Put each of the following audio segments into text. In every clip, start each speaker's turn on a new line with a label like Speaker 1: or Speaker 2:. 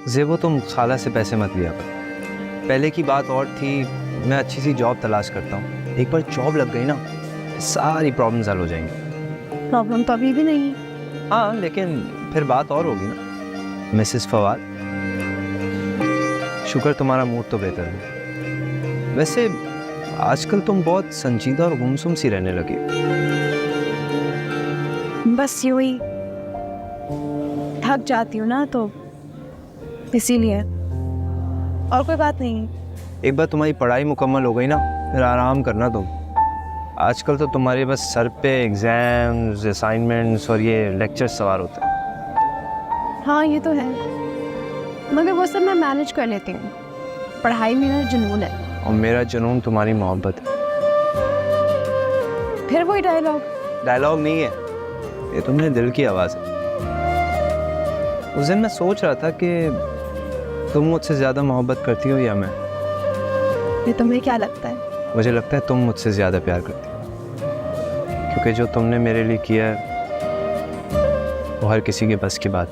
Speaker 1: ज़ेबो तुम खाला से पैसे मत लिया कर। पहले की बात और थी, मैं अच्छी सी जॉब तलाश करता हूँ। एक बार जॉब लग गई ना, सारी प्रॉब्लम्स हल हो जाएंगी।
Speaker 2: प्रॉब्लम तो अभी भी नहीं।
Speaker 1: हाँ, लेकिन फिर बात और होगी ना। मिसेस फवाद, शुक्र तुम्हारा मूड तो बेहतर है। वैसे आजकल तुम बहुत संजीदा और गुमसुम सी रहने लगी।
Speaker 2: बस यूं ही थक जाती हूँ ना, तो इसीलिए, और कोई बात नहीं।
Speaker 1: एक बार तुम्हारी पढ़ाई मुकम्मल हो गई ना, फिर आराम करना तुम। आजकल तो तुम्हारे बस सर पे एग्जाम्स, असाइनमेंट्स और ये लेक्चर्स सवार होते हैं।
Speaker 2: हाँ ये तो है, मगर वो सब मैं मैनेज कर लेती हूँ। पढ़ाई मेरा जुनून है।
Speaker 1: और मेरा जुनून तुम्हारी मोहब्बत है।
Speaker 2: फिर वही डायलॉग।
Speaker 1: डायलॉग नहीं है, ये तुम्हारे दिल की आवाज़ है। उस दिन मैं सोच रहा था कि तुम मुझसे ज़्यादा मोहब्बत करती हो या मैं।
Speaker 2: ये तुम्हें क्या लगता है?
Speaker 1: मुझे लगता है तुम मुझसे ज़्यादा प्यार करती हो, क्योंकि जो तुमने मेरे लिए किया है वो हर किसी के बस की बात।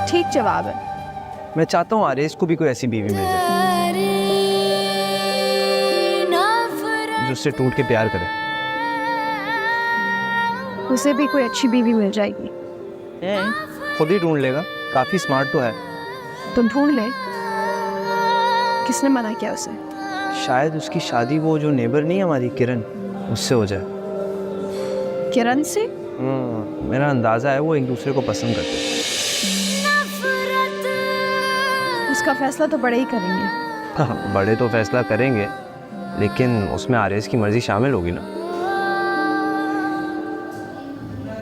Speaker 2: ठीक जवाब है।
Speaker 1: मैं चाहता हूँ आरेज को भी कोई ऐसी बीवी मिल जाए जो उससे टूट के प्यार करे।
Speaker 2: उसे भी कोई अच्छी बीवी मिल जाएगी।
Speaker 1: खुद ही ढूंढ लेगा, काफ़ी स्मार्ट तो है।
Speaker 2: तो ढूंढ ले। किसने मना किया उसे?
Speaker 1: शायद उसकी शादी वो जो नेबर नहीं है हमारी किरण, उससे हो जाए।
Speaker 2: किरण से?
Speaker 1: मेरा अंदाज़ा है वो एक दूसरे को पसंद करते हैं।
Speaker 2: उसका फैसला तो बड़े ही करेंगे।
Speaker 1: हाँ, बड़े तो फैसला करेंगे, लेकिन उसमें आरेज की मर्जी शामिल होगी ना।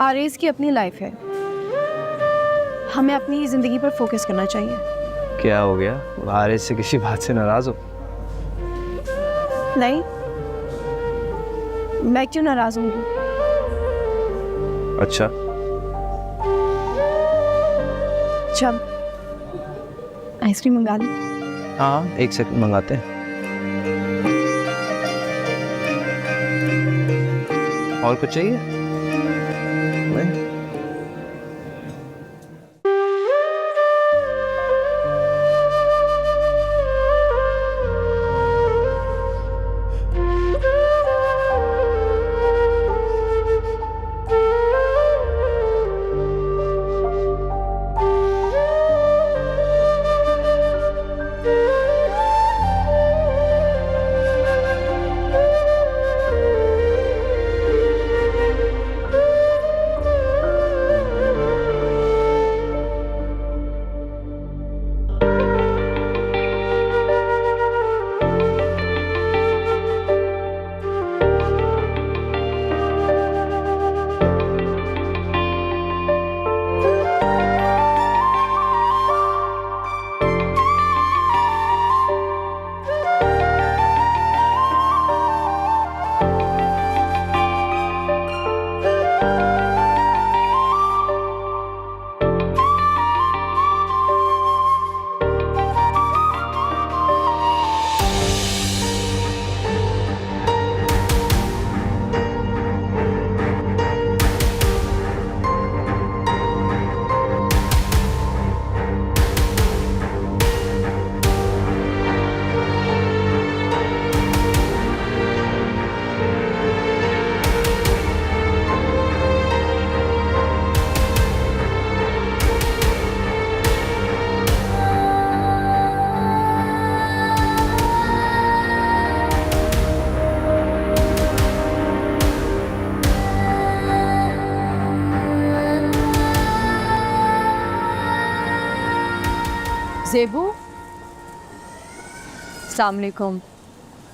Speaker 2: आरेज की अपनी लाइफ है, हमें अपनी ज़िंदगी पर फोकस करना चाहिए।
Speaker 1: क्या हो गया, आरेज से किसी बात से नाराज़ हो?
Speaker 2: नहीं, मैं क्यों नाराज़ हूँ?
Speaker 1: अच्छा,
Speaker 2: चल आइसक्रीम मंगा ली।
Speaker 1: हाँ एक सेकंड मंगाते हैं। और कुछ चाहिए? नहीं?
Speaker 2: ज़ेबू, अस्सलाम वालेकुम।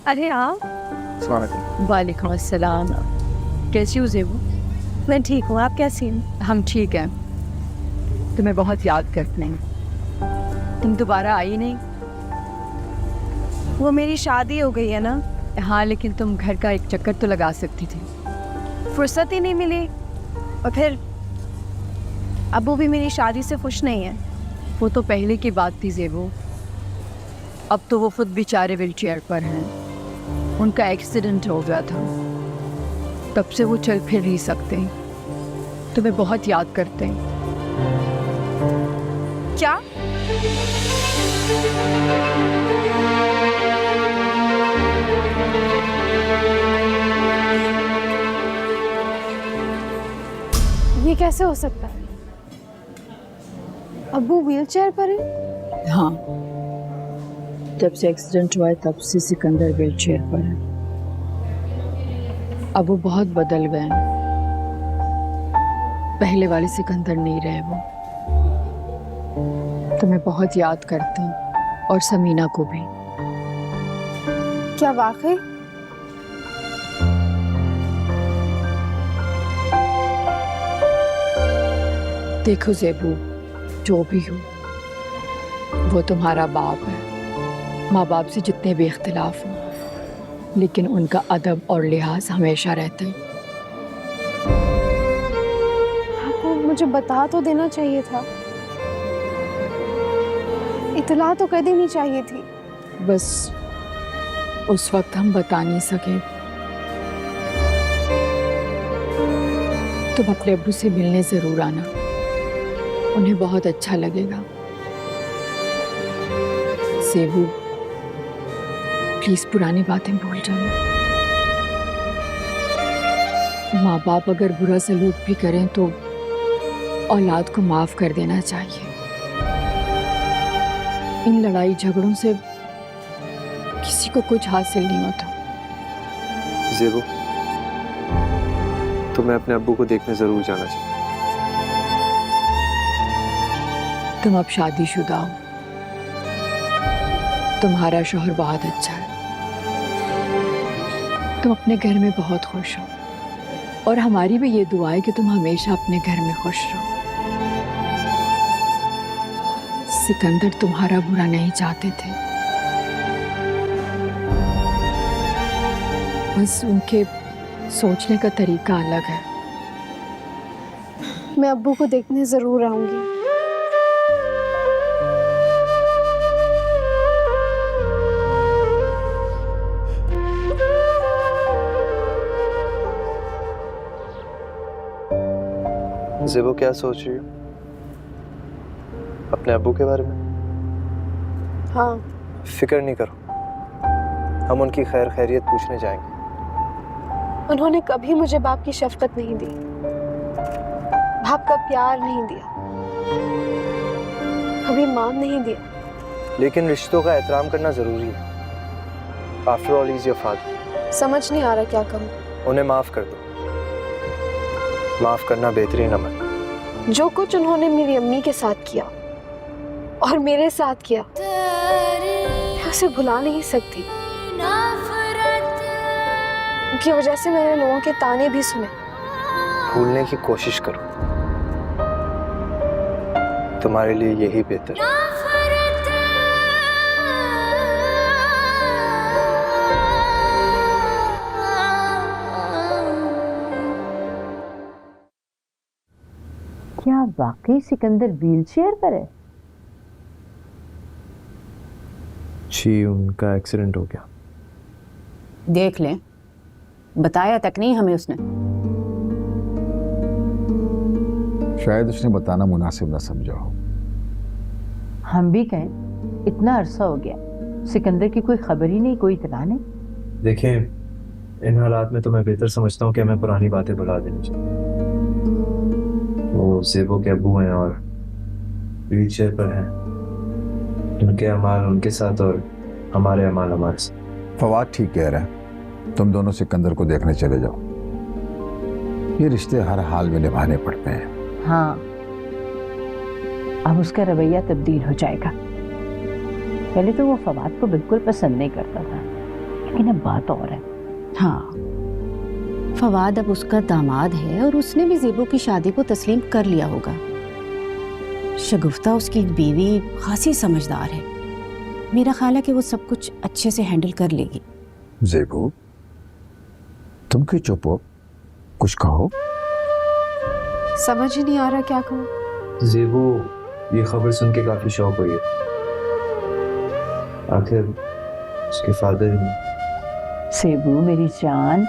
Speaker 2: अरे आप? वालेकुम अस्सलाम। कैसी हो ज़ेबू? मैं ठीक हूँ, आप कैसी हैं?
Speaker 3: हम ठीक हैं। तुम्हें बहुत याद करते हैं। तुम दोबारा आई नहीं।
Speaker 2: वो मेरी शादी हो गई है ना।
Speaker 3: हाँ, लेकिन तुम घर का एक चक्कर तो लगा सकती थी।
Speaker 2: फुर्सत ही नहीं मिली, और फिर अबू भी मेरी शादी से खुश नहीं है।
Speaker 3: वो तो पहले की बात थी ज़ेबू, अब तो वो खुद बेचारे व्हील चेयर पर हैं। उनका एक्सीडेंट हो गया था, तब से वो चल फिर नहीं सकते। तुम्हें बहुत याद करते हैं।
Speaker 2: क्या? ये कैसे हो सकता है? अब्बू व्हीलचेयर पर है?
Speaker 3: हाँ, जब से एक्सीडेंट हुआ है तब से सिकंदर व्हील चेयर पर है। अब वो बहुत बदल गए हैं, पहले वाले सिकंदर नहीं रहे वो। तुम्हें बहुत याद करते हैं और समीना को भी।
Speaker 2: क्या वाकई?
Speaker 3: देखो ज़ेबू, जो भी हो वो तुम्हारा बाप है। माँ बाप से जितने भी इख्तिलाफ हो, लेकिन उनका अदब और लिहाज हमेशा रहता है।
Speaker 2: आपको मुझे बता तो देना चाहिए था, इतला तो कर देनी चाहिए थी।
Speaker 3: बस उस वक्त हम बता नहीं सके। तुम अपने अब्बू से मिलने जरूर आना, उन्हें बहुत अच्छा लगेगा। सेबू, प्लीज पुरानी बातें भूल जाओ। माँ बाप अगर बुरा सलूक भी करें तो औलाद को माफ कर देना चाहिए। इन लड़ाई झगड़ों से किसी को कुछ हासिल नहीं होता।
Speaker 1: ज़ेबू, तुम्हें अपने अब्बू को देखने जरूर जाना चाहिए।
Speaker 3: तुम अब शादीशुदा हो, तुम्हारा शौहर बहुत अच्छा है, तुम अपने घर में बहुत खुश हो, और हमारी भी ये दुआ है कि तुम हमेशा अपने घर में खुश रहो। सिकंदर तुम्हारा बुरा नहीं चाहते थे, बस उनके सोचने का तरीका अलग है।
Speaker 2: मैं अब्बू को देखने जरूर आऊंगी।
Speaker 1: ज़ेबू, क्या सोच रही हो अपने अब्बू के बारे में?
Speaker 2: हाँ,
Speaker 1: फिक्र नहीं करो, हम उनकी खैर खैरियत पूछने जाएंगे।
Speaker 2: उन्होंने कभी मुझे बाप की शफकत नहीं दी, बाप का प्यार नहीं दिया, कभी मान नहीं दिया।
Speaker 1: लेकिन रिश्तों का एहतराम करना जरूरी है। After all is your father.
Speaker 2: समझ नहीं आ रहा क्या करूं।
Speaker 1: उन्हें माफ कर दो, माफ करना बेहतरीन अमल।
Speaker 2: जो कुछ उन्होंने मेरी अम्मी के साथ किया और मेरे साथ किया, मैं उसे भुला नहीं सकती। उनकी वजह से मैंने लोगों के ताने भी सुने।
Speaker 1: भूलने की कोशिश करो, तुम्हारे लिए यही बेहतर है।
Speaker 4: क्या वाकई सिकंदर व्हीलचेयर पर है?
Speaker 1: जी, उनका एक्सीडेंट हो गया।
Speaker 4: देख लें, बताया तक नहीं हमें उसने।
Speaker 5: शायद उसने बताना मुनासिब ना समझा हो।
Speaker 4: हम भी कहें, इतना अरसा हो गया, सिकंदर की कोई खबर ही नहीं, कोई इत्तला नहीं।
Speaker 1: देखिए, इन हालात में तो मैं बेहतर समझता हूँ कि हमें पुरानी बातें भुला देनी चाहिए। वो ज़ेबू के अब्बू हैं और व्हीलचेयर पर हैं। उनके अमाल उनके साथ और हमारे अमाल हमारे साथ।
Speaker 5: फवाद ठीक कह रहा है, तुम दोनों सिकंदर को देखने चले जाओ। ये रिश्ते हर हाल में निभाने पड़ते हैं।
Speaker 4: हाँ, अब उसका रवैया तब्दील हो जाएगा। पहले तो वो फवाद को बिल्कुल पसंद नहीं करता था, लेकिन अब बात और है।
Speaker 6: हाँ, फवाद अब उसका दामाद है और उसने भी ज़ेबू की शादी को तस्लीम कर लिया होगा। शगुफ्ता उसकी बीवी खासी समझदार है, मेरा ख्याल है कि वो सब कुछ अच्छे से हैंडल कर लेगी।
Speaker 5: ज़ेबू, तुम क्यों चुप हो? कुछ कहो।
Speaker 2: समझ ही नहीं आ रहा क्या कहूँ।
Speaker 1: ज़ेबू ये खबर सुन के काफी शौक हुई है। आखिर उसके फादर
Speaker 4: सेबू मेरी जान,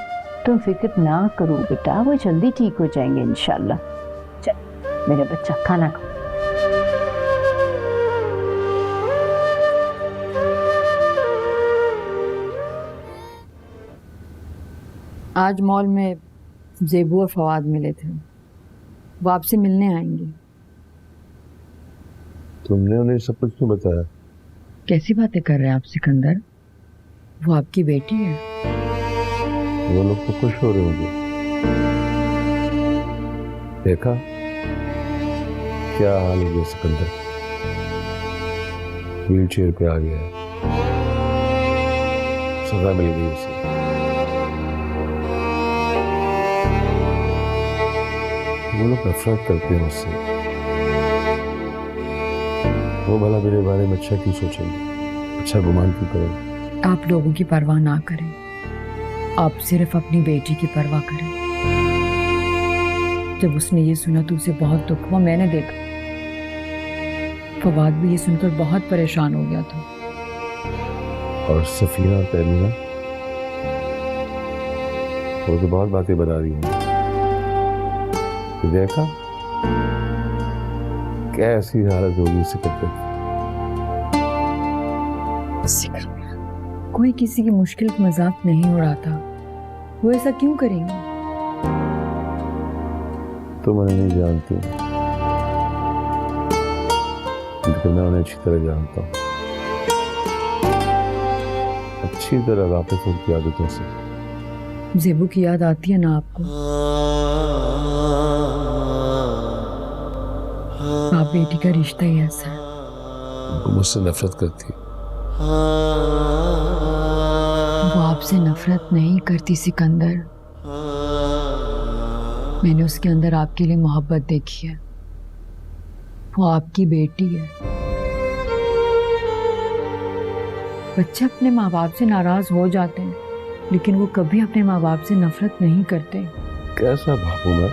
Speaker 4: तुम फिक्र ना करो बेटा, वो जल्दी ठीक हो जाएंगे इंशाल्लाह। चल मेरा बच्चा, खाना खा।
Speaker 3: आज मॉल में ज़ेबू और फवाद मिले थे, वो आपसे मिलने आएंगे।
Speaker 7: तुमने उन्हें सब कुछ क्यों बताया?
Speaker 3: कैसी बातें कर रहे हैं आप सिकंदर? वो आपकी बेटी है।
Speaker 7: वो लोग तो खुश हो रहे होंगे। देखा क्या हाल हो गया सिकंदर, व्हील चेयर पे आ गया है, सजा मिल गई उसे। वो लोग नफरत करते हैं उससे। वो भला मेरे बारे में अच्छा क्यों सोचेंगे, अच्छा गुमान क्यों करेंगे?
Speaker 3: आप लोगों की परवाह ना करें, आप सिर्फ अपनी बेटी की परवाह करें। जब उसने ये सुना तो उसे बहुत दुख हुआ। मैंने देखा फवाद भी ये सुनकर बहुत परेशान हो गया था।
Speaker 7: और सफिया और तैमीना, वो तो बहुत बातें बता रही हैं। देखा क्या ऐसी हालत होगी सिकंदर।
Speaker 3: कोई किसी की मुश्किल का मजाक नहीं उड़ाता, वो ऐसा क्यों करेंगे?
Speaker 7: तुम उन्हें नहीं जानती, लेकिन मैं उन्हें अच्छी तरह जानता हूँ, अच्छी तरह वाकिफ हूँ उनकी आदतों से।
Speaker 3: ज़ेबू की याद आती है ना आपको? बाप बेटी का रिश्ता ही ऐसा है।
Speaker 7: वो मुझसे नफरत करती है।
Speaker 3: वो आपसे नफरत नहीं करती सिकंदर, मैंने उसके अंदर आपके लिए मोहब्बत देखी है। वो आपकी बेटी है। बच्चे अपने माँ बाप से नाराज हो जाते हैं, लेकिन वो कभी अपने माँ बाप से नफरत नहीं करते।
Speaker 7: कैसा बापू मैं?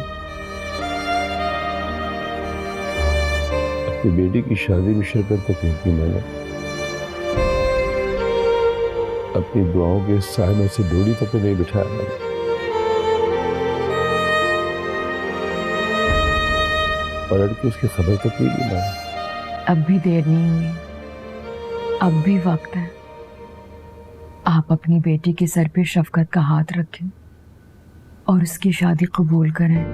Speaker 7: अपनी बेटी की शादी में शिरकत तक नहीं की मैंने, अपनी दुआओं के साए में से डोरी तक नहीं बिठाया मैंने। पलट के उसकी खबर तक नहीं ली मैंने।
Speaker 3: अब भी देर नहीं हुई, अब भी वक्त है। आप अपनी बेटी के सर पे शफकत का हाथ रखें और उसकी शादी कबूल करें।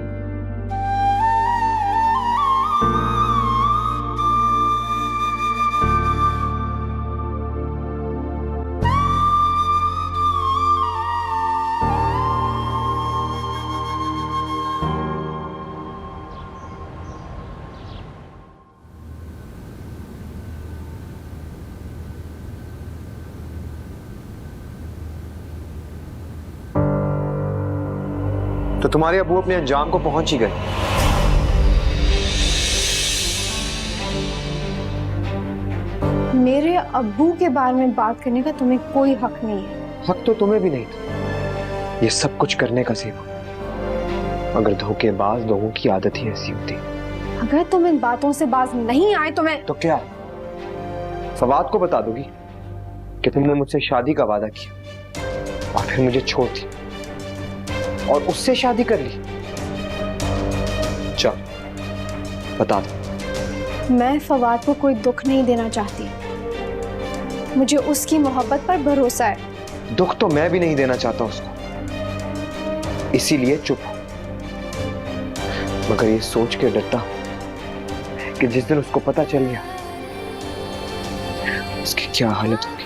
Speaker 8: तो तुम्हारे अबू अपने अंजाम को पहुंच ही गए।
Speaker 9: मेरे अब्बू के बारे में बात करने का तुम्हें कोई हक नहीं है।
Speaker 8: हक तो तुम्हें भी नहीं था ये सब कुछ करने का ज़ेबू, मगर धोखेबाज लोगों की आदत ही ऐसी होती है।
Speaker 9: अगर तुम इन बातों से बाज नहीं आए तो मैं
Speaker 8: तो क्या फवाद को बता दोगी कि तुमने मुझसे शादी का वादा किया और फिर मुझे छोड़ दी और उससे शादी कर ली? चल बता दो।
Speaker 9: मैं फवाद को कोई दुख नहीं देना चाहती, मुझे उसकी मोहब्बत पर भरोसा है।
Speaker 8: दुख तो मैं भी नहीं देना चाहता उसको, इसीलिए चुप हूं। मगर ये सोच के डरता कि जिस दिन उसको पता चल गया उसकी क्या हालत होगी।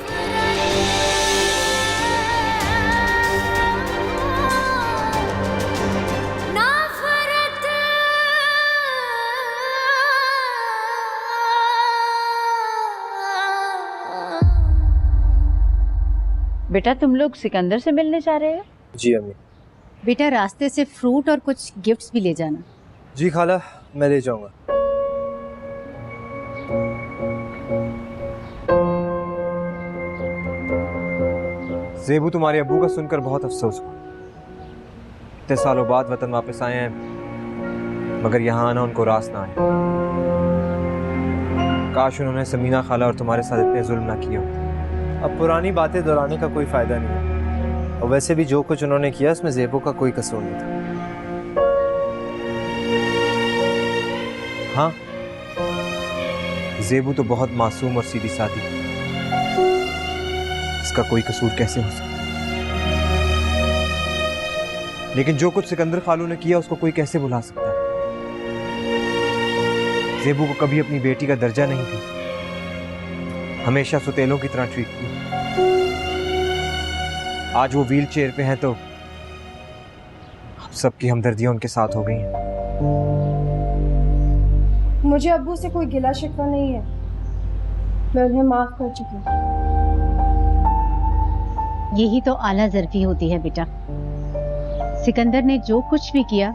Speaker 4: बेटा तुम लोग सिकंदर से मिलने जा रहे हो?
Speaker 1: जी अम्मी।
Speaker 6: बेटा रास्ते से फ्रूट और कुछ गिफ्ट्स भी ले जाना।
Speaker 1: जी खाला, मैं ले जाऊंगा। ज़ेबू तुम्हारे अब्बू का सुनकर बहुत अफसोस हुआ। इतने सालों बाद वतन वापस आए हैं, मगर यहाँ आना उनको रास ना आया। काश उन्होंने समीना खाला और तुम्हारे साथ इतने जुल्म ना किए होते। अब पुरानी बातें दोहराने का कोई फायदा नहीं है, और वैसे भी जो कुछ उन्होंने किया उसमें ज़ेबू का कोई कसूर नहीं था। हाँ, ज़ेबू तो बहुत मासूम और सीधी सादी, इसका कोई कसूर कैसे हो सकता?
Speaker 8: लेकिन जो कुछ सिकंदर खालू ने किया उसको कोई कैसे भुला सकता है। ज़ेबू को कभी अपनी बेटी का दर्जा नहीं दी, हमेशा सुतेलों की तरह ट्रीट की। आज वो व्हील चेयर पे हैं तो सबकी हमदर्दियां उनके साथ हो गई हैं।
Speaker 9: मुझे अब्बू से कोई गिला शिकवा नहीं है, मैं उन्हें माफ कर चुकी हूँ।
Speaker 6: यही तो आला ज़र्फी होती है बेटा। सिकंदर ने जो कुछ भी किया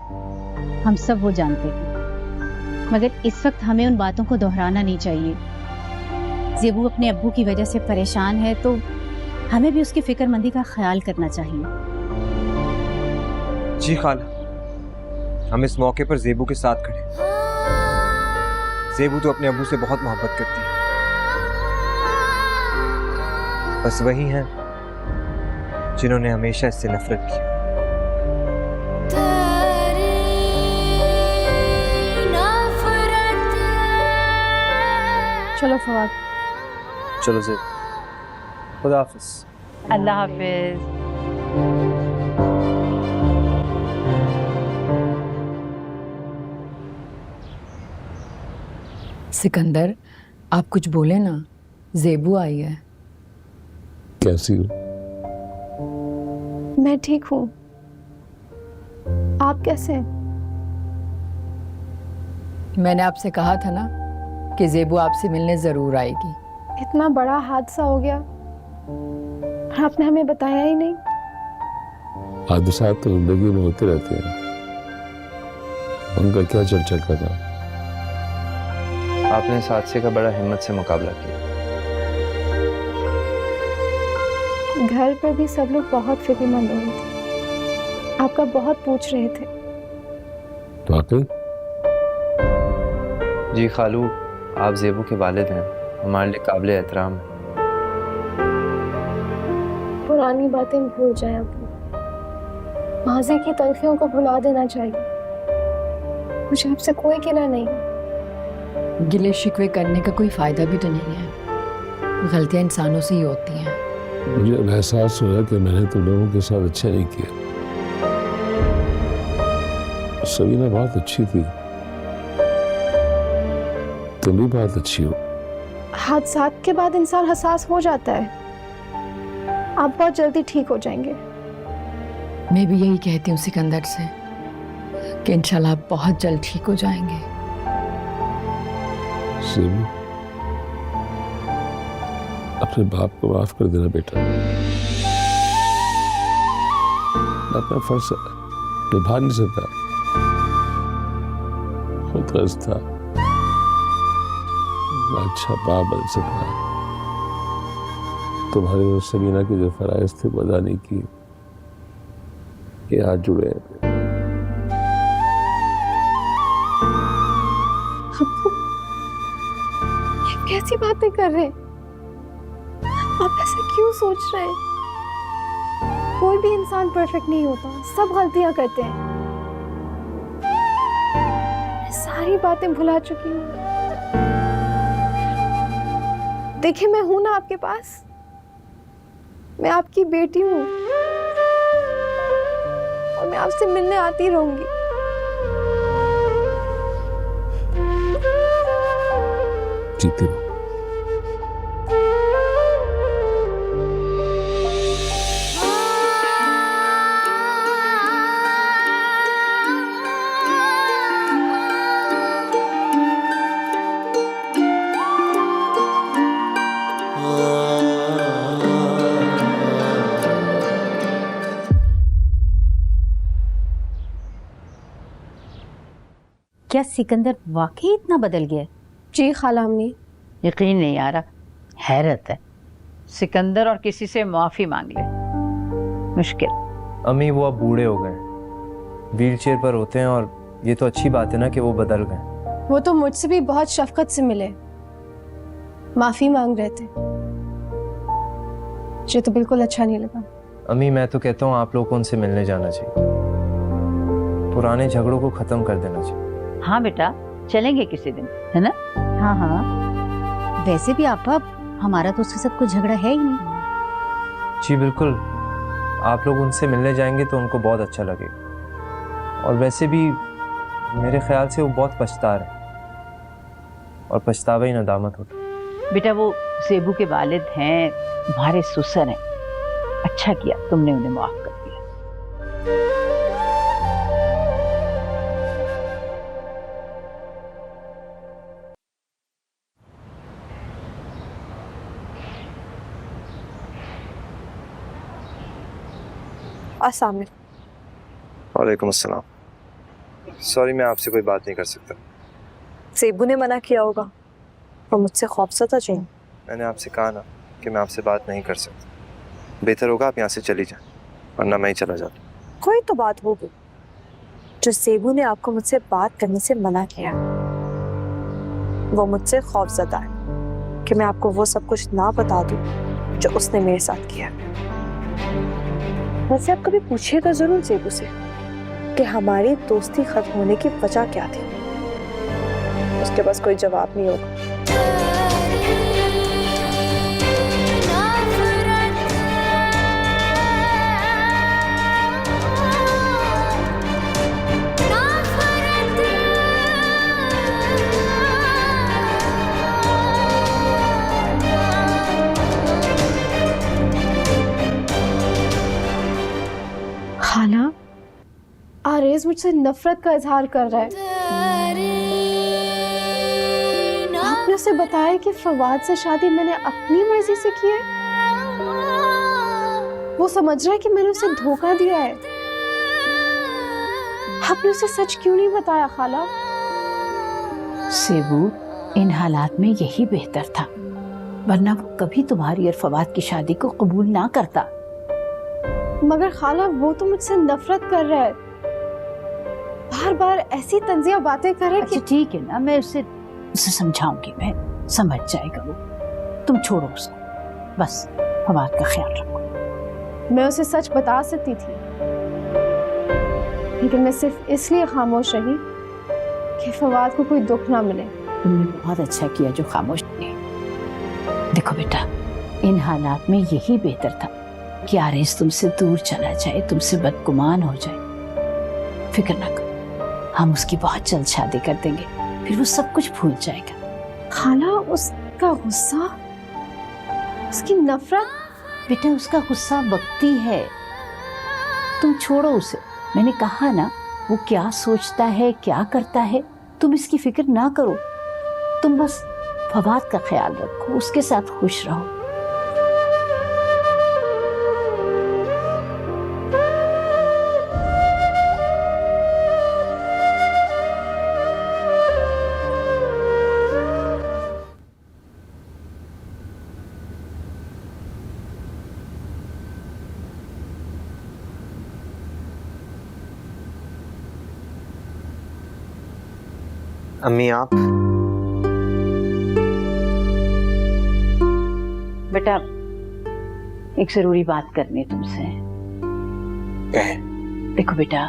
Speaker 6: हम सब वो जानते हैं, मगर इस वक्त हमें उन बातों को दोहराना नहीं चाहिए। ज़ेबू अपने अब्बू की वजह से परेशान है तो हमें भी उसकी फिक्रमंदी का ख्याल करना चाहिए।
Speaker 8: जी खाला, हम इस मौके पर ज़ेबू के साथ खड़े। ज़ेबू तो अपने अब्बू से बहुत मोहब्बत करती है, बस वही हैं जिन्होंने हमेशा इससे नफरत की।
Speaker 9: चलो फवाद।
Speaker 1: चलो ज़ेबू, खुदा हाफिज।
Speaker 4: अल्लाह हाफिज।
Speaker 3: सिकंदर, आप कुछ बोले ना, ज़ेबू आई है।
Speaker 7: कैसी हो?
Speaker 9: मैं ठीक हूँ, आप कैसे हैं?
Speaker 3: मैंने आपसे कहा था ना कि ज़ेबू आपसे मिलने ज़रूर आएगी।
Speaker 9: इतना बड़ा हादसा हो गया और आपने हमें बताया ही नहीं।
Speaker 7: हादसा तो जिंदगी में होते रहते हैं, उनका क्या चर्चा करना।
Speaker 1: आपने इस हादसे का बड़ा हिम्मत से मुकाबला किया।
Speaker 9: घर पर भी सब लोग बहुत फिक्रमंद हो रहे थे, आपका बहुत पूछ रहे थे।
Speaker 7: वाकई?
Speaker 1: जी खालू, आप ज़ेबू के वालिद हैं, हमारे लिए काबिल एहतराम है।
Speaker 9: पुरानी बातें भूल जाएं अब्बू, माज़ी की तलखियों को भुला देना चाहिए। मुझे आपसे कोई गिला नहीं है।
Speaker 3: गिले शिकवे करने का कोई फ़ायदा भी तो नहीं है, गलतियाँ इंसानों से ही होती हैं।
Speaker 7: मुझे अब एहसास हुआ कि मैंने तो लोगों के साथ अच्छा नहीं किया। सबीना बहुत अच्छी थी, तुम भी बहुत अच्छी हो।
Speaker 9: हादसात के बाद इंसान हसास हो जाता है, आप बहुत जल्दी ठीक हो जाएंगे।
Speaker 3: मैं भी यही कहती हूँ सिकंदर से कि इंशाल्लाह आप बहुत जल्द ठीक हो जाएंगे।
Speaker 7: ज़ेबू, अपने बाप को माफ कर देना बेटा। मैं अपना फर्ज निभा नहीं सका, खुद गलत था। मैं अच्छा बाप बन सका, तुम्हारे और सबीना के जो फराइज थे वो अदा नहीं किए, ये हाथ जुड़े हैं।
Speaker 9: ये कैसी बातें कर रहे हैं आप? ऐसा क्यों सोच रहे हैं? कोई भी इंसान परफेक्ट नहीं होता, सब गलतियां करते हैं। मैं सारी बातें भुला चुकी हूँ। देखिए, मैं हूं ना आपके पास, मैं आपकी बेटी हूँ और मैं आपसे मिलने आती रहूंगी।
Speaker 7: जीते रहो।
Speaker 6: क्या सिकंदर वाकई इतना बदल गया?
Speaker 9: जी खाला अम्मी।
Speaker 4: यकीन नहीं आ रहा, हैरत है। सिकंदर और किसी से माफी मांग ले, मुश्किल।
Speaker 1: अम्मी, वो अब बूढ़े हो गए, व्हील चेयर पर होते हैं, और ये तो अच्छी बात है ना कि वो बदल गए।
Speaker 9: वो तो मुझसे भी बहुत शफकत से मिले, माफी मांग रहे थे। मुझे तो बिल्कुल अच्छा नहीं लगा।
Speaker 1: अम्मी, मैं तो कहता हूँ आप लोग को उनसे मिलने जाना चाहिए, पुराने झगड़ों को खत्म कर देना चाहिए।
Speaker 4: हाँ बेटा, चलेंगे किसी दिन, है ना?
Speaker 6: हाँ हाँ, वैसे भी आपा हमारा तो उसके साथ कोई झगड़ा है ही नहीं।
Speaker 1: जी बिल्कुल, आप लोग उनसे मिलने जाएंगे तो उनको बहुत अच्छा लगेगा। और वैसे भी मेरे ख्याल से वो बहुत पछता रहा है, और पछतावा ही नदामत होता।
Speaker 4: बेटा वो ज़ेबू के वालिद हैं, तुम्हारे सुसर हैं, अच्छा किया तुमने उन्हें माफ कर दिया।
Speaker 9: अस्सलाम वालेकुम।
Speaker 1: वालेकुम अस्सलाम। सॉरी, मैं आपसे कोई बात नहीं कर सकता।
Speaker 9: ज़ेबू ने मना किया होगा, वो मुझसे खौफज़दा चाहिए।
Speaker 1: मैंने आपसे कहा ना कि मैं आपसे बात नहीं कर सकता। बेहतर होगा आप यहाँ से चली जाएं, वरना मैं ही चला जाता।
Speaker 9: कोई तो बात होगी जो ज़ेबू ने आपको मुझसे बात करने से मना किया। वो मुझसे खौफज़दा है कि मैं आपको वो सब कुछ ना बता दूं जो उसने मेरे साथ किया। वैसे आप कभी पूछिएगा जरूर ज़ेबू से कि हमारी दोस्ती खत्म होने की वजह क्या थी। उसके पास कोई जवाब नहीं होगा। खाला, आरेज मुझसे नफरत का इजहार कर रहा है। आपने उसे बताया कि फवाद से शादी मैंने अपनी मर्जी से की है। वो समझ रहा है कि मैंने उसे धोखा दिया है। आपने उसे सच क्यों नहीं बताया खाला?
Speaker 4: ज़ेबू, इन हालात में यही बेहतर था, वरना वो कभी तुम्हारी और फवाद की शादी को कबूल ना करता।
Speaker 9: मगर खाला वो तो मुझसे नफरत कर रहा है, बार बार ऐसी तंजिया बातें करे
Speaker 4: अच्छा ठीक है ना, मैं उसे समझाऊंगी, मैं समझ जाएगा वो। तुम छोड़ो उसको, बस फवाद का ख्याल रखो।
Speaker 9: मैं उसे सच बता सकती थी, लेकिन मैं सिर्फ इसलिए खामोश रही कि फवाद को कोई दुख ना मिले।
Speaker 4: तुमने बहुत अच्छा किया जो खामोश रही। देखो बेटा, इन हालात में यही बेहतर था कि आरिस तुमसे दूर चला जाए, तुमसे बदगुमान हो जाए। फिक्र ना करो, हम उसकी बहुत जल्द शादी कर देंगे, फिर वो सब कुछ भूल जाएगा।
Speaker 9: खाला, उसका गुस्सा, उसकी नफरत।
Speaker 4: बेटा उसका गुस्सा वक्ती है, तुम छोड़ो उसे। मैंने कहा ना, वो क्या सोचता है क्या करता है तुम इसकी फिक्र ना करो। तुम बस फवाद का ख्याल रखो, उसके साथ खुश रहो।
Speaker 8: अम्मी आप?
Speaker 4: बेटा एक जरूरी बात करनी है तुमसे।
Speaker 8: कहें।
Speaker 4: देखो बेटा,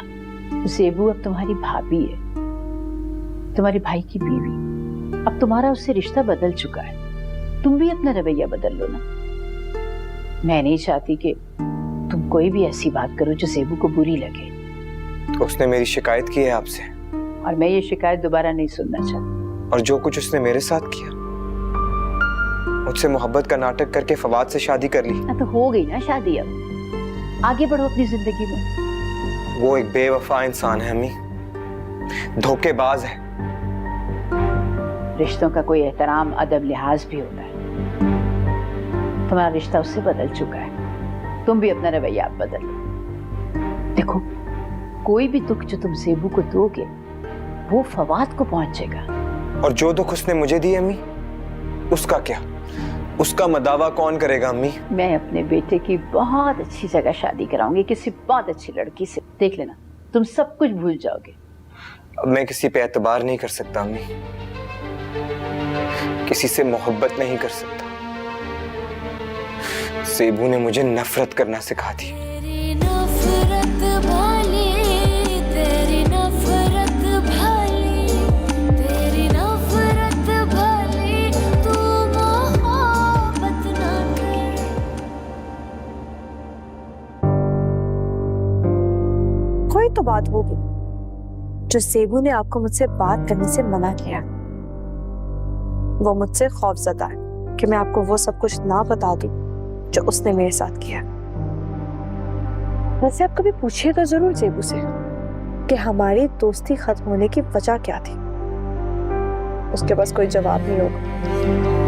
Speaker 4: ज़ेबू अब तुम्हारी भाभी है, तुम्हारे भाई की बीवी। अब तुम्हारा उससे रिश्ता बदल चुका है, तुम भी अपना रवैया बदल लो ना। मैं नहीं चाहती कि तुम कोई भी ऐसी बात करो जो ज़ेबू को बुरी लगे।
Speaker 8: उसने मेरी शिकायत की है आपसे,
Speaker 4: और मैं ये शिकायत दोबारा नहीं सुनना चाहती।
Speaker 8: और जो कुछ उसने मेरे साथ किया, मुझसे मोहब्बत का नाटक करके फवाद से शादी कर ली।
Speaker 4: तो हो गई ना शादी, अब आगे बढ़ो अपनी जिंदगी में।
Speaker 8: वो एक बेवफा इंसान है अम्मी, धोखेबाज है।
Speaker 4: रिश्तों का कोई एहतराम अदब लिहाज भी होता है। तुम्हारा रिश्ता उससे बदल चुका है, तुम भी अपना रवैया बदल लो। देखो, कोई भी दुख जो तुम ज़ेबू को दोगे वो फवाद को पहुंचेगा।
Speaker 8: और जो दुख उसने मुझे दी अम्मी, उसका क्या? उसका मदावा कौन करेगा अम्मी?
Speaker 4: मैं अपने बेटे की बहुत अच्छी जगह शादी कराऊंगी, किसी बहुत अच्छी लड़की से। देख लेना, तुम सब कुछ भूल जाओगे।
Speaker 8: अब मैं किसी पे एतबार नहीं कर सकता अम्मी, किसी से मोहब्बत नहीं कर सकता। ज़ेबू ने मुझे नफरत करना सिखा दी।
Speaker 9: कोई तो बात होगी जो सेबू ने आपको मुझसे बात करने से मना किया, वो मुझसे खौफजदा है कि मैं आपको वो सब कुछ ना बता दूं जो उसने मेरे साथ किया। वैसे आप कभी पूछिएगा जरूर सेबू से कि हमारी दोस्ती खत्म होने की वजह क्या थी। उसके पास कोई जवाब नहीं होगा।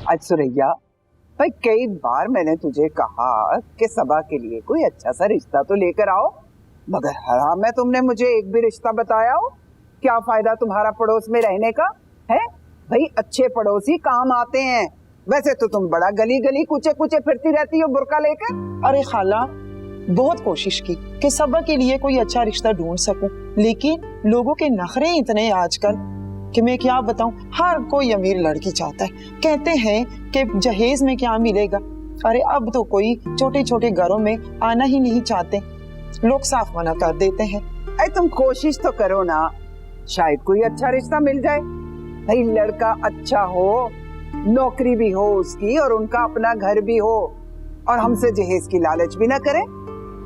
Speaker 10: आज सुरैया भाई, कई बार मैंने तुझे कहा कि सबा के लिए कोई अच्छा सा रिश्ता तो लेकर आओ, मगर हराम में तुमने मुझे एक भी रिश्ता बताया हो। क्या फायदा तुम्हारा पड़ोस में रहने का है? भाई अच्छे पड़ोसी काम आते हैं। वैसे तो तुम बड़ा गली गली कूचे कूचे फिरती रहती हो बुर्का लेकर।
Speaker 11: अरे खाला, बहुत कोशिश की कि सबा के लिए कोई अच्छा रिश्ता ढूंढ सकूं, लेकिन लोगों के नखरे इतने आजकल कि मैं क्या बताऊं। हर कोई अमीर लड़की चाहता है, कहते हैं कि जहेज में क्या मिलेगा। अरे अब तो कोई छोटे छोटे घरों में आना ही नहीं चाहते, लोग साफ मना कर देते हैं।
Speaker 10: अरे तुम कोशिश तो करो ना, शायद कोई अच्छा रिश्ता मिल जाए। भाई लड़का अच्छा हो, नौकरी भी हो उसकी और उनका अपना घर भी हो, और हमसे जहेज की लालच भी ना करे।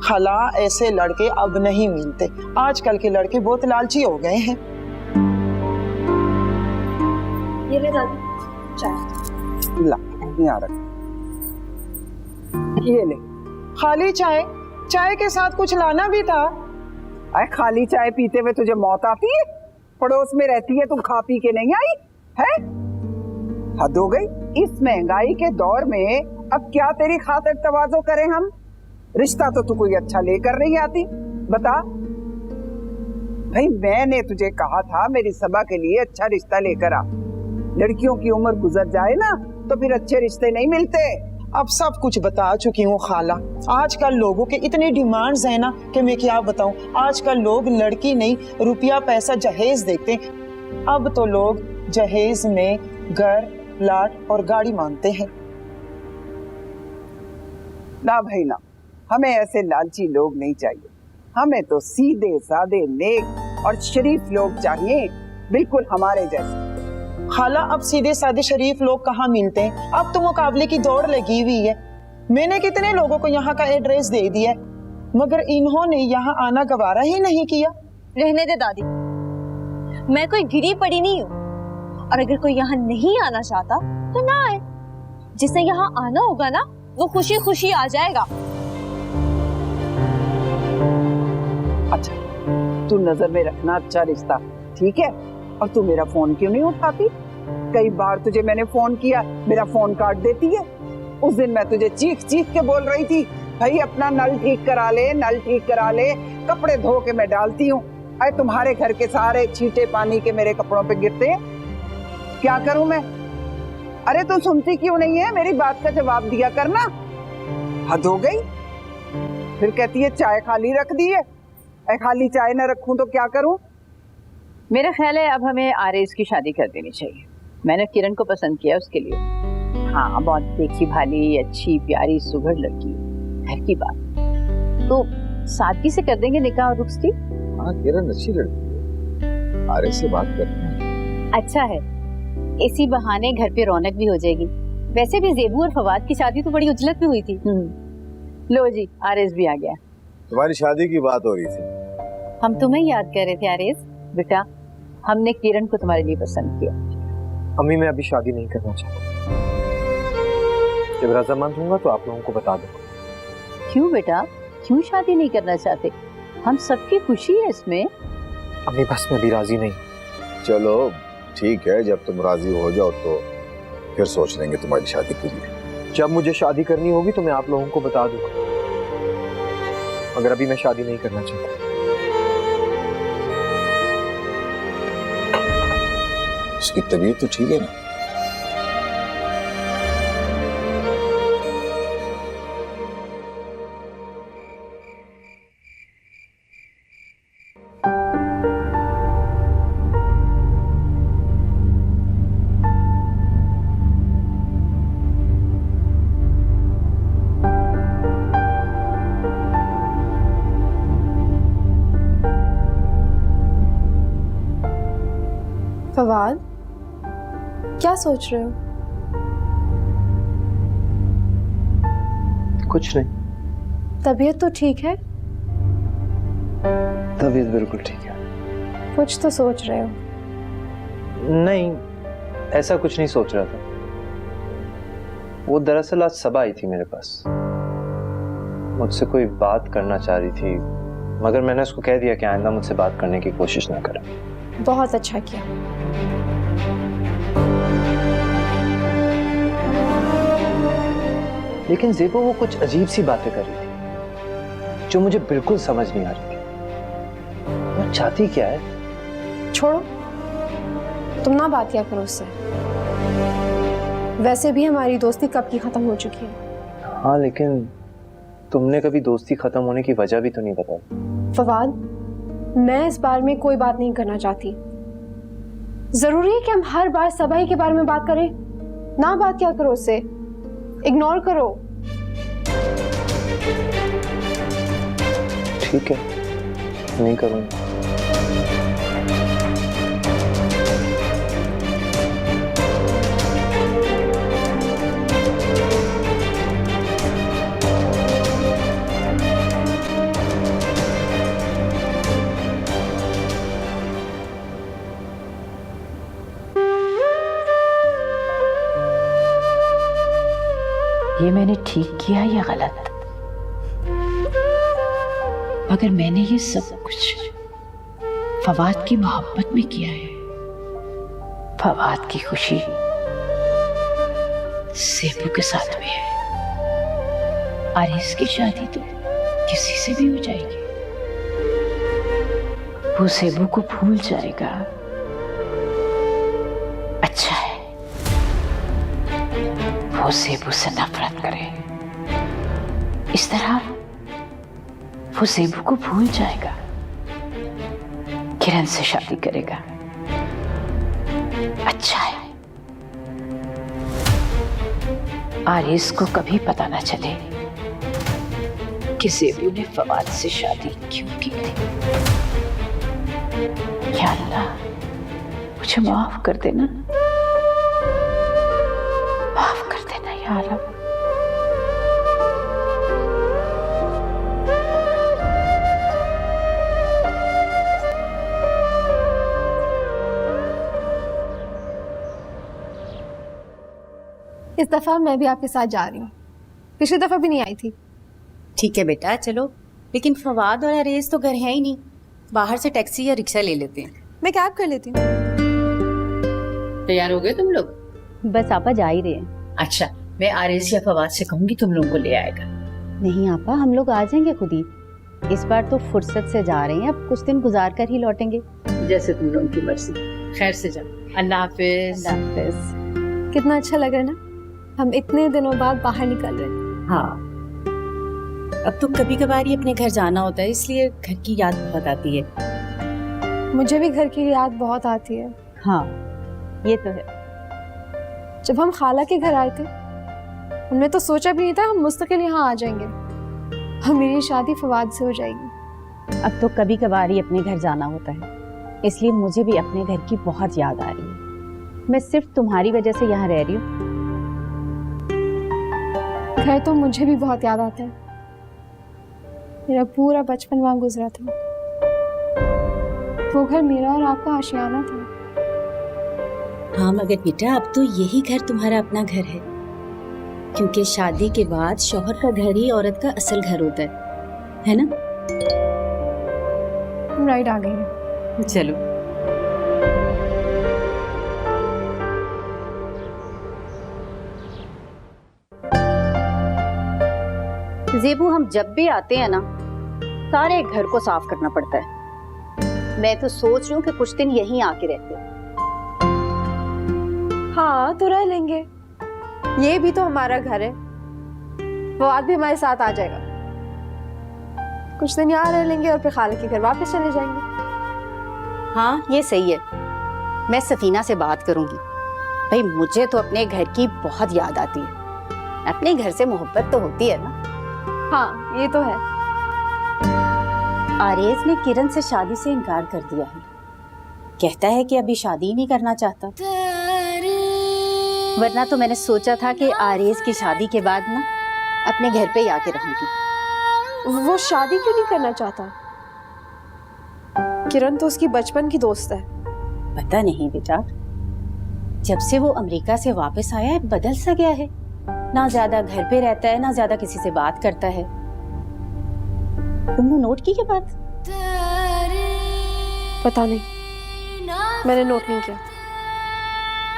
Speaker 11: खाला, ऐसे लड़के अब नहीं मिलते। आजकल के लड़के बहुत लालची हो गए हैं।
Speaker 9: ये ले दादी चाय।
Speaker 10: ला यहाँ रख, ये ले।
Speaker 11: खाली चाय? चाय के साथ कुछ लाना भी था।
Speaker 10: अरे खाली चाय पीते हुए तुझे मौत आती है? पड़ोस में रहती है, तुम खा पी के नहीं आई है? हद हो गई। इस महंगाई के दौर में अब क्या तेरी खातिर तवाज़ो करें हम? रिश्ता तो तू कोई अच्छा लेकर नहीं आती, बता। भाई मैंने तुझे कहा था मेरी सबा के लिए अच्छा रिश्ता लेकर आ। लड़कियों की उम्र गुजर जाए ना तो फिर अच्छे रिश्ते नहीं मिलते।
Speaker 11: अब सब कुछ बता चुकी हूँ खाला। आजकल लोगों के इतने डिमांड्स हैं ना कि मैं क्या बताऊँ। आजकल लोग लड़की नहीं, रुपया पैसा जहेज देखते हैं। अब तो लोग जहेज में घर, प्लाट और गाड़ी मांगते हैं।
Speaker 10: ना भाई ना, हमें ऐसे लालची लोग नहीं चाहिए। हमें तो सीधे साधे नेक और शरीफ लोग चाहिए, बिल्कुल हमारे जैसे।
Speaker 11: खाला, अब सीधे साधे शरीफ लोग कहाँ मिलते हैं? अब तो मुकाबले की दौड़ लगी हुई है। मैंने कितने लोगों को यहाँ का एड्रेस दे दिया, मगर इन्होंने यहाँ आना गवारा ही नहीं किया।
Speaker 9: रहने दे दादी, मैं कोई गिरी पड़ी नहीं हूँ, और अगर कोई यहाँ नहीं आना चाहता तो ना आए। जिसने यहाँ आना होगा ना वो खुशी खुशी आ जाएगा।
Speaker 10: अच्छा, तू नजर में रखना अच्छा रिश्ता, ठीक है? और तू मेरा फोन क्यों नहीं उठाती? कई बार तुझे मैंने फोन किया, मेरा फोन काट देती है। उस दिन मैं तुझे चीख चीख के बोल रही थी, भाई अपना नल ठीक करा ले, नल ठीक करा ले, कपड़े धो के मैं डालती हूँ। अरे तुम्हारे घर के सारे छींटे पानी के मेरे कपड़ों पे गिरते हैं, क्या करूं मैं? अरे तू सुनती क्यों नहीं है? मेरी बात का जवाब दिया करना। हद हो गई। फिर कहती है चाय खाली रख दी है। खाली चाय न रखूं तो क्या करूं?
Speaker 4: मेरा ख्याल है अब हमें आरएस की शादी कर देनी चाहिए। मैंने किरण को पसंद किया उसके लिए। हाँ, बहुत देखी भाली, अच्छी प्यारी सुघड़ लड़की, घर की बात। तो सादगी से कर देंगे निकाह और रुखसती।
Speaker 5: हाँ, किरण अच्छी लड़की है, आरएस से बात करते हैं।
Speaker 6: अच्छा है, इसी बहाने घर पे रौनक भी हो जाएगी। वैसे भी ज़ेबू और फवाद की शादी तो बड़ी उजलत में हुई थी।
Speaker 4: लो जी, आरएस भी आ गया।
Speaker 5: तुम्हारी शादी की बात हो रही थी।
Speaker 6: हम तुम्हें याद कर रहे थे आरएस।
Speaker 4: बेटा, हमने किरण को तुम्हारे लिए पसंद किया।
Speaker 8: अम्मी मैं अभी शादी नहीं करना चाहता। जब रजामंद होऊंगा तो आप लोगों को बता दूंगा।
Speaker 4: क्यों बेटा, क्यों शादी नहीं करना चाहते? हम सबकी खुशी है इसमें।
Speaker 8: अम्मी बस मैं भी राजी नहीं।
Speaker 5: चलो ठीक है, जब तुम राजी हो जाओ तो फिर सोच लेंगे तुम्हारी शादी के लिए।
Speaker 8: जब मुझे शादी करनी होगी तो मैं आप लोगों को बता दूंगा, मगर अभी मैं शादी नहीं करना चाहता।
Speaker 5: उसकी तबीयत तो ठीक है ना?
Speaker 9: फवाद, क्या सोच रहे हो?
Speaker 8: कुछ नहीं।
Speaker 9: तबीयत तो ठीक है?
Speaker 8: तबीयत बिल्कुल ठीक है।
Speaker 9: कुछ तो सोच रहे हो।
Speaker 8: नहीं, ऐसा कुछ नहीं सोच रहा था। वो दरअसल आज सबा आई थी मेरे पास, मुझसे कोई बात करना चाह रही थी, मगर मैंने उसको कह दिया कि आइंदा मुझसे बात करने की कोशिश ना करे।
Speaker 9: बहुत अच्छा किया।
Speaker 8: लेकिन ज़ेबो वो कुछ अजीब सी बातें कर रही थी जो मुझे बिल्कुल समझ नहीं आ रही थी। वो चाहती क्या है?
Speaker 9: छोड़ो, तुम ना बात किया करो उससे। वैसे भी हमारी दोस्ती कब की खत्म हो चुकी है।
Speaker 8: हाँ, लेकिन तुमने कभी दोस्ती खत्म होने की वजह भी तो नहीं बताई।
Speaker 9: फवाद, मैं इस बारे में कोई बात नहीं करना चाहती। जरूरी है कि हम हर बार सबा के बारे में बात करें? ना बात क्या करो उससे, इग्नोर करो।
Speaker 8: ठीक है, नहीं करूंगा।
Speaker 4: ये मैंने ठीक किया या गलत? मगर मैंने ये सब कुछ फवाद की मोहब्बत में किया है। फवाद की खुशी ज़ेबू के साथ में है। आरिस की शादी तो किसी से भी हो जाएगी। वो ज़ेबू को भूल जाएगा। अच्छा है, वो ज़ेबू से नफरत करे। इस तरह वो ज़ेबू को भूल जाएगा, किरण से शादी करेगा। अच्छा है, आरिस को कभी पता ना चले कि ज़ेबू ने फवाद से शादी क्यों की थी। या अल्लाह, मुझे माफ कर देना, माफ कर देना या रब।
Speaker 9: इस दफा मैं भी आपके साथ जा रही हूँ, पिछली दफा भी नहीं आई थी।
Speaker 6: ठीक है बेटा, चलो। लेकिन फवाद और अरेज तो घर है ही नहीं, बाहर से टैक्सी या रिक्शा ले लेते हैं।
Speaker 9: मैं कैब कर लेती हूँ।
Speaker 4: तैयार हो गए तुम लोग?
Speaker 6: बस आपा जा ही रहे हैं।
Speaker 4: अच्छा, मैं आरिस या फवाद से कहूंगी तुम लोगों को ले आएगा।
Speaker 6: नहीं आपा, हम लोग आ जाएंगे खुद ही। इस बार तो फुर्सत से जा रहे हैं, अब कुछ दिन गुजार कर ही लौटेंगे।
Speaker 4: जैसे तुम लोगों की मर्जी। खैर से जाओ। अल्लाह हाफिज।
Speaker 6: अल्लाह हाफिज।
Speaker 9: कितना अच्छा लग रहा है ना, हम इतने दिनों बाद बाहर निकल रहे हैं।
Speaker 6: हाँ, अब तो कभी कभार ही अपने घर जाना होता है, इसलिए घर की याद बहुत आती है।
Speaker 9: मुझे भी घर की याद बहुत आती है।
Speaker 6: हाँ, ये तो है।
Speaker 9: जब हम खाला के घर आए थे, हमने तो सोचा भी नहीं था हम मुस्तकिल यहाँ आ जाएंगे और मेरी शादी फवाद से हो जाएगी।
Speaker 6: अब तो कभी कभार ही अपने घर जाना होता है, इसलिए मुझे भी अपने घर की बहुत याद आ रही है। मैं सिर्फ तुम्हारी वजह से यहाँ रह रही हूँ।
Speaker 9: घर तो मुझे भी बहुत याद आता है। मेरा पूरा बचपन वहां गुजरा था। वो घर मेरा और आपका आशियाना था।
Speaker 6: हाँ, मगर बेटा अब तो यही घर तुम्हारा अपना घर है, क्योंकि शादी के बाद शौहर का घर ही औरत का असल घर होता है ना?
Speaker 9: राइट, आ गई।
Speaker 6: चलो। ज़ेबू, हम जब भी आते हैं ना, सारे घर को साफ करना पड़ता है। मैं तो सोच रही हूँ कि कुछ दिन यहीं आके रहते हैं।
Speaker 9: हाँ, तो रह लेंगे। ये भी तो हमारा घर है। फवाद भी हमारे साथ आ जाएगा। कुछ दिन यहाँ रह लेंगे और फिर खाला के घर वापस चले जाएंगे।
Speaker 6: हाँ, ये सही है। मैं सफीना से बात करूंगी। भाई, मुझे तो अपने घर की बहुत याद आती है। अपने घर से मोहब्बत तो होती है ना।
Speaker 9: हाँ, ये तो है।
Speaker 6: आरेज ने किरण से शादी से इनकार कर दिया है। कहता है कि अभी शादी नहीं करना चाहता, वरना तो मैंने सोचा था कि आरेज की शादी के बाद ना अपने घर पे ही आके रहूंगी।
Speaker 9: वो शादी क्यों नहीं करना चाहता? किरण तो उसकी बचपन की दोस्त है।
Speaker 6: पता नहीं बेटा, जब से वो अमेरिका से वापस आया है बदल सा गया है। ना ज्यादा घर पे रहता है, ना ज्यादा किसी से बात करता है। तुमने नोट की क्या बात?
Speaker 9: पता नहीं, मैंने नोट नहीं किया।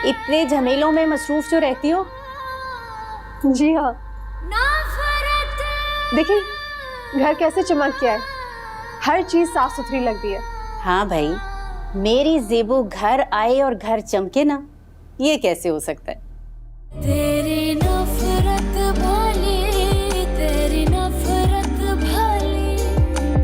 Speaker 6: इतने झमेलों में मसरूफ जो रहती हो।
Speaker 9: जी हाँ, देखिए घर कैसे चमक गया है, हर चीज साफ सुथरी लग रही है।
Speaker 6: हाँ भाई, मेरी जेबू घर आए और घर चमके ना, ये कैसे हो सकता है?